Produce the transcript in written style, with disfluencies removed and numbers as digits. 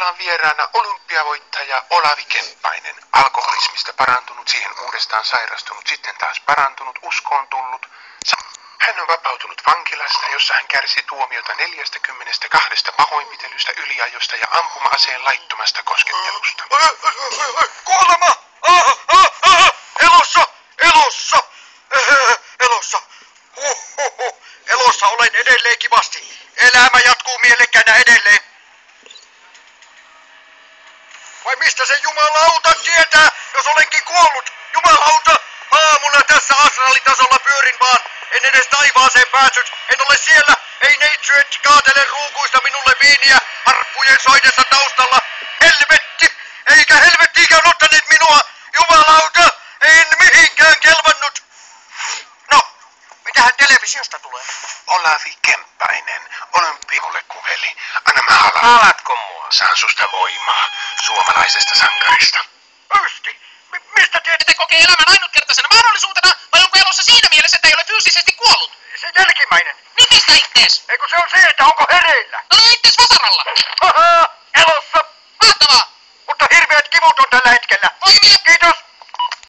Minulla on vieraana olympiavoittaja Olavi Kemppainen. Alkoholismista parantunut, siihen uudestaan sairastunut, sitten taas parantunut, uskoon tullut. Hän on vapautunut vankilasta, jossa hän kärsi tuomiota 42 pahoinpitelystä, yliajosta ja ampuma-aseen laittomasta koskettelusta. Kuolema! Elossa! Elossa! Elossa! Elossa olen edelleen kivasti. Elämä jatkuu mielekkäänä edelleen. Vai mistä se jumalauta tietää, jos olenkin kuollut? Jumalauta! Aamulla tässä astraalitasolla pyörin vaan. En edes taivaaseen päässyt. En ole siellä. Ei neitsyet kaatele ruukuista minulle viiniä harppujen soidessa taustalla. Helvetti! Eikä helvettiikään ottaneet minua! Jumalauta! En mihinkään kelvannut! No, mitähän televisiosta tulee? Olavi Kemppainen, olympiamolekkuveli. Anna mä halaan. Alatko mua? Saan susta voimaa, suomalaisesta sankarista. Östi! Mistä tiedät? Te kokee elämän ainutkertaisena mahdollisuutena, vai onko elossa siinä mielessä, että ei ole fyysisesti kuollut? Se jälkimmäinen. Nitistä ittees! Eikö se on se, että onko hereillä? No ittees vasaralla! Haha, elossa! Mahtavaa! Mutta hirveät kivut on tällä hetkellä. Voimia! Kiitos!